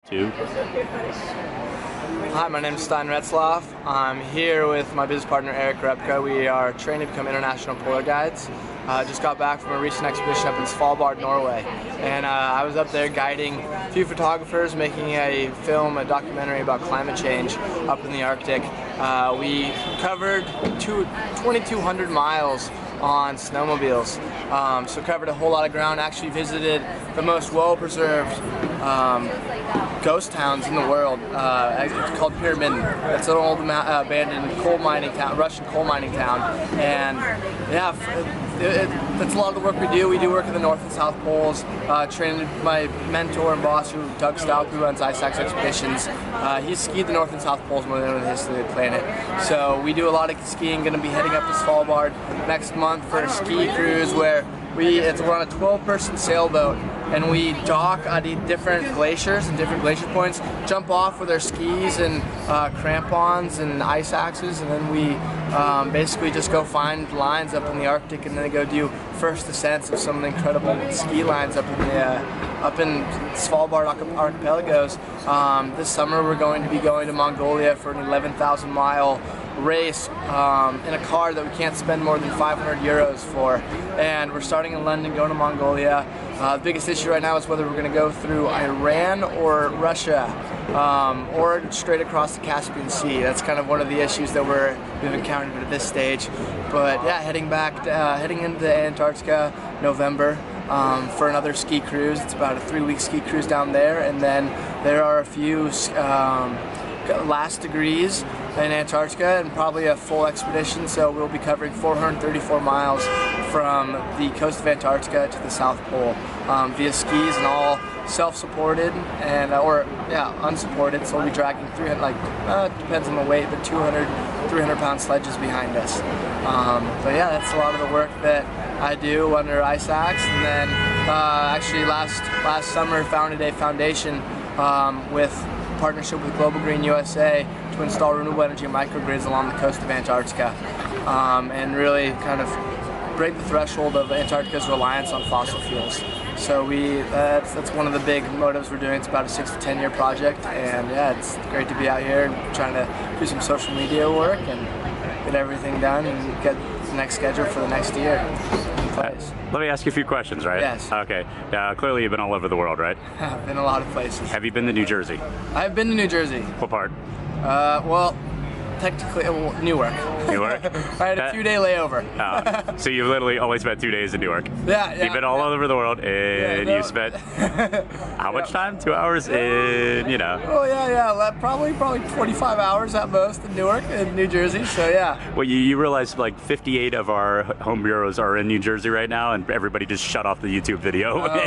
2. Hi, my name is Stein Retzloff. I'm here with my business partner Eric Repka. We are training to become international polar guides. Just got back from a recent expedition up in Svalbard, Norway, and I was up there guiding a few photographers making a documentary about climate change up in the Arctic. We covered 2,200 miles on snowmobiles, so covered a whole lot of ground. Actually visited the most well-preserved ghost towns in the world. It's called Pyramid. It's an old abandoned coal mining town, Russian coal mining town, and yeah, that's a lot of the work we do. We do work in the North and South Poles. Trained my mentor and boss, Doug Stalk, who runs ISAX expeditions. He's skied the North and South Poles more than anyone in the history of the planet. So we do a lot of skiing. Going to be heading up to Svalbard next month for a ski cruise where we're on a 12-person sailboat, and we dock at different glaciers and different glacier points, jump off with our skis and crampons and ice axes, and then we basically just go find lines up in the Arctic, and then go do first ascents of some of the incredible ski lines up in Svalbard archipelagos. This summer we're going to be going to Mongolia for an 11,000-mile race in a car that we can't spend more than 500 euros for, and we're starting in London, going to Mongolia. The biggest issue right now is whether we're going to go through Iran or Russia, or straight across the Caspian Sea. That's kind of one of the issues that we've encountered at this stage. But yeah, heading into Antarctica November for another ski cruise. It's about a 3-week ski cruise down there, and then there are a few last degrees in Antarctica and probably a full expedition, so we'll be covering 434 miles from the coast of Antarctica to the South Pole via skis, and all self-supported and or unsupported, so we'll be dragging 300, depends on the weight, but 300 pound sledges behind us. But yeah, that's a lot of the work that I do under ISAX. And then actually last summer founded a foundation with partnership with Global Green USA to install renewable energy microgrids along the coast of Antarctica, and really kind of break the threshold of Antarctica's reliance on fossil fuels. So that's one of the big motives we're doing. It's about a 6 to 10 year project, and yeah, it's great to be out here and trying to do some social media work and get everything done and get the next schedule for the next year in place. Let me ask you a few questions, right? Yes. Okay. Clearly you've been all over the world, right? I've been a lot of places. Have you been to New Jersey? I've been to New Jersey. What part? Well, technically, Newark. Newark? I had a 2-day layover. So you literally only spent 2 days in Newark. Yeah. You've been all over the world, and you spent how much time? 2 hours in, Oh yeah. Probably 45 hours at most in Newark, in New Jersey. So yeah. Well, you realize like 58 of our home bureaus are in New Jersey right now, and everybody just shut off the YouTube video. Oh,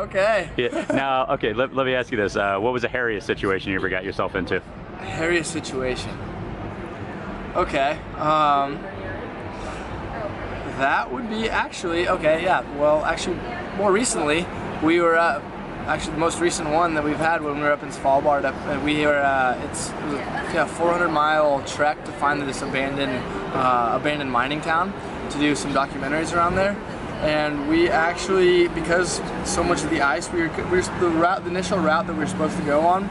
okay. Yeah. Now, okay. Let me ask you this: what was the hairiest situation you ever got yourself into? Hairiest situation. Okay. That would be actually Well, actually, more recently, we were actually the most recent one that we've had when we were up in Svalbard. It's a 400-mile trek to find this abandoned mining town to do some documentaries around there. And we actually, because so much of the ice, the initial route that we were supposed to go on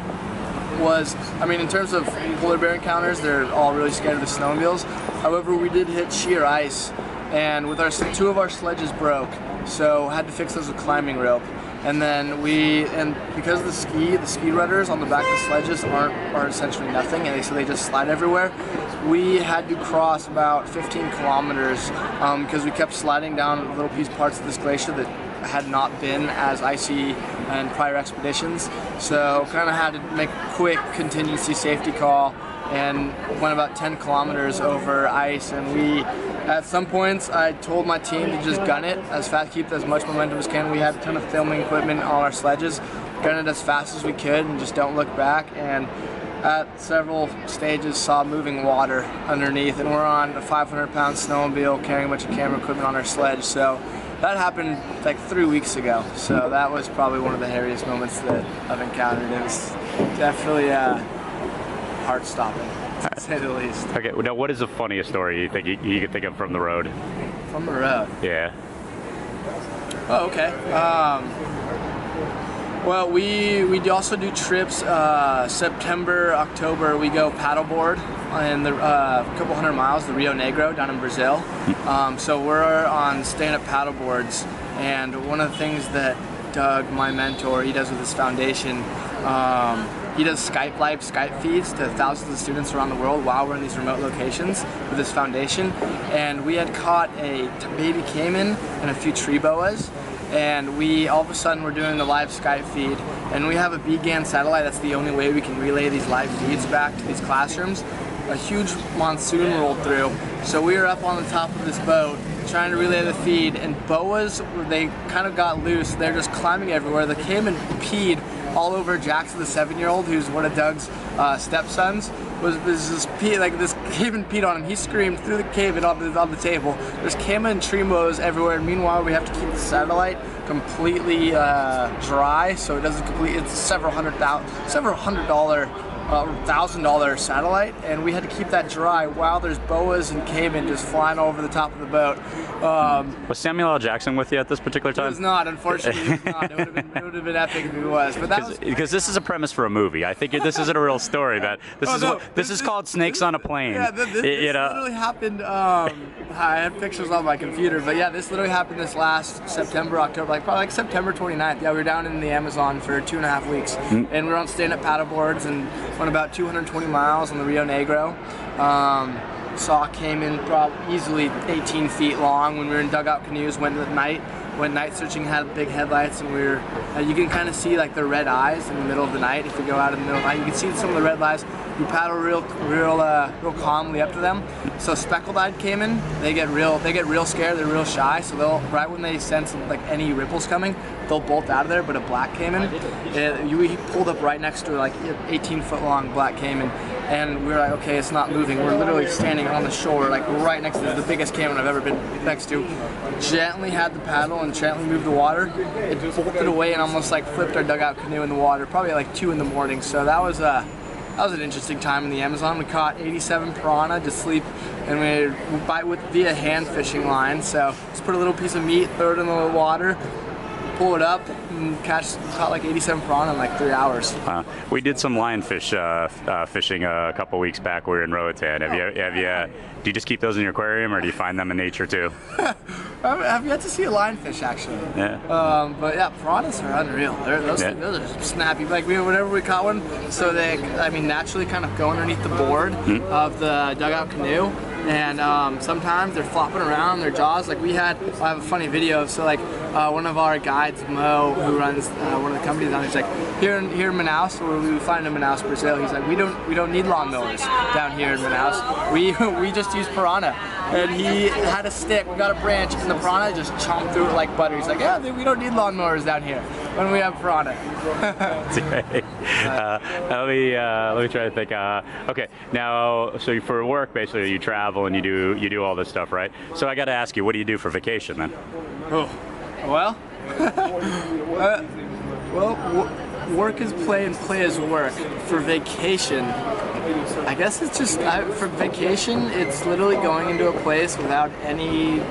was, in terms of polar bear encounters, they're all really scared of the snowmobiles. However, we did hit sheer ice, and with 2 of our sledges broke, so had to fix those with climbing rope. And then because of the ski rudders on the back of the sledges are essentially nothing, and so they just slide everywhere. We had to cross about 15 kilometers because we kept sliding down little parts of this glacier that had not been as icy in prior expeditions. So kind of had to make a quick contingency safety call and went about 10 kilometers over ice. And at some points, I told my team to just gun it as fast, keep as much momentum as can. We had a ton of filming equipment on our sledges, gun it as fast as we could and just don't look back. And at several stages saw moving water underneath, and we're on a 500-pound snowmobile carrying a bunch of camera equipment on our sledge. So that happened like 3 weeks ago. So that was probably one of the hairiest moments that I've encountered. It was definitely heart-stopping, to say the least. Okay, now what is the funniest story you think you could think of from the road? From the road? Yeah. Oh, okay. Well, we also do trips. September, October, we go paddleboard in the couple hundred miles, the Rio Negro down in Brazil. So we're on stand-up paddleboards, and one of the things that Doug, my mentor, he does with his foundation, he does live Skype feeds to thousands of students around the world while we're in these remote locations with his foundation. And we had caught a baby caiman and a few tree boas, and we all of a sudden we're doing the live Skype feed, and we have a BGAN satellite. That's the only way we can relay these live feeds back to these classrooms. A huge monsoon rolled through, so we were up on the top of this boat trying to relay the feed, and boas, they kind of got loose. They're just climbing everywhere. The caiman peed all over Jackson, the 7-year-old, who's one of Doug's stepsons. This caiman peed on him. He screamed through the caiman on the table. There's caiman and tree boas everywhere. And meanwhile, we have to keep the satellite completely dry, so it doesn't complete. It's several hundred dollar $1,000 satellite, and we had to keep that dry while there's boas and caiman just flying over the top of the boat. Was Samuel L. Jackson with you at this particular time? He was not, unfortunately. He was not. It would have been epic if he was. But that was because this is a premise for a movie. I think this isn't a real story. That this is called Snakes on a Plane. Yeah, this literally happened. I had pictures on my computer, but yeah, this literally happened this last September, October, probably September 29th. Yeah, we were down in the Amazon for 2.5 weeks, and we were on stand-up paddleboards and went about 220 miles on the Rio Negro. Saw caiman probably easily 18 feet long when we were in dugout canoes. Went night searching, had big headlights, and we were. You can kind of see like the red eyes in the middle of the night. If you go out in the middle of the night, you can see some of the red eyes. You paddle real calmly up to them. So speckled-eyed caiman, they get real scared. They're real shy. So they'll right when they sense like any ripples coming, they'll bolt out of there. But a black caiman, we pulled up right next to like 18-foot long black caiman, and we were like, okay, it's not moving. We're literally standing on the shore, like right next to the biggest caiman I've ever been next to. Gently had the paddle and gently moved the water. It bolted away and almost like flipped our dugout canoe in the water. Probably like 2 in the morning. So that was an interesting time in the Amazon. We caught 87 piranha to sleep, and we bite via hand fishing line. So just put a little piece of meat, throw it in the water, pull it up, and caught like 87 piranha in like 3 hours. We did some lionfish fishing a couple weeks back. We were in Roatan. Do you just keep those in your aquarium, or do you find them in nature too? I've yet to see a lionfish actually. Yeah. But yeah, piranhas are unreal. Those are snappy. Like whenever we caught one, so they, naturally kind of go underneath the board of the dugout canoe. And sometimes they're flopping around their jaws. Like I have a funny video. So like one of our guides, Mo, who runs one of the companies down there, he's like, here in Manaus, where we find in Manaus, Brazil, he's like, we don't need lawnmowers down here in Manaus. We just use piranha. And he had a stick, we got a branch, and the piranha just chomped through it like butter. He's like, yeah, we don't need lawnmowers down here when we have piranha. That's great. Let me try to think. Okay, now, so for work, basically, you travel and you do all this stuff, right? So I got to ask you, what do you do for vacation then? Oh, well, work is play and play is work. For vacation, I guess it's just, for vacation, it's literally going into a place without any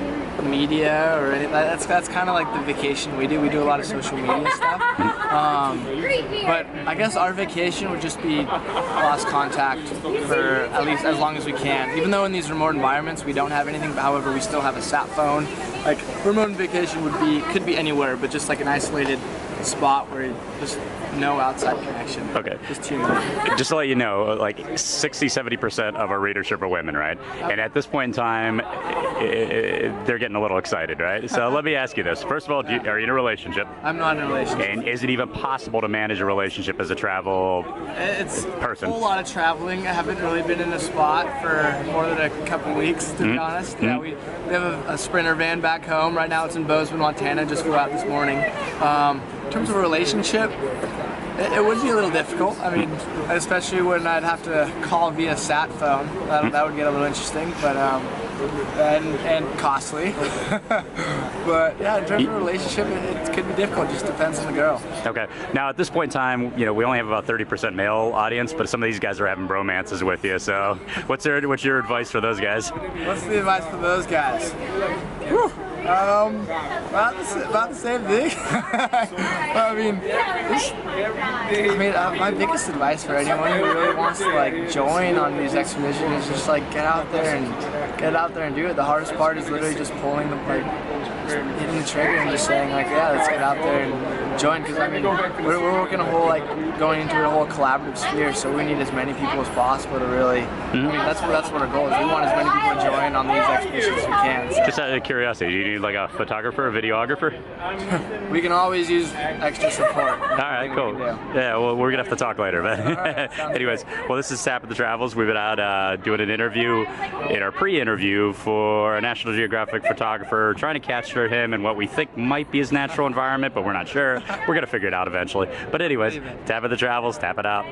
media or anything. That's kind of like the vacation we do. We do a lot of social media stuff. But I guess our vacation would just be lost contact for at least as long as we can. Even though in these remote environments we don't have anything, however, we still have a sat phone. Like remote vacation could be anywhere, but just like an isolated spot where just no outside connection. Okay. Just tuning in. Just to let you know, like 60-70% of our readership are women, right? And at this point in time, they're getting a little excited, right? So let me ask you this. First of all, are you in a relationship? I'm not in a relationship. And is it even possible to manage a relationship as a travel person? A whole lot of traveling. I haven't really been in a spot for more than a couple weeks, to be honest. Yeah, we have a Sprinter van back home. Right now it's in Bozeman, Montana. Just flew out this morning. In terms of a relationship, it would be a little difficult. I mean, especially when I'd have to call via sat phone. That would get a little interesting, but and costly. But yeah, in terms of a relationship, it could be difficult. It just depends on the girl. Okay. Now at this point in time, we only have about 30% male audience, but some of these guys are having bromances with you. So what's your advice for those guys? What's the advice for those guys? Whew. About the same thing. My biggest advice for anyone who really wants to like join on these expeditions is just like get out there and do it. The hardest part is literally just pulling the hitting the trigger and just saying like, yeah, let's get out there and join. Because I mean, we're working a whole going into a whole collaborative sphere, so we need as many people as possible to really. I mean, that's what our goal is. We want as many people to join on these expeditions as we can. So. Just out of curiosity, do you need like a photographer, a videographer? We can always use extra support. All right, cool. Yeah, well, we're gonna have to talk later, but anyways, well, this is Tap of the Travels. We've been out doing an interview in our pre-interview for a National Geographic photographer, trying to capture him in what we think might be his natural environment, but we're not sure. We're gonna figure it out eventually. But anyways, Tap of the Travels, tap it out.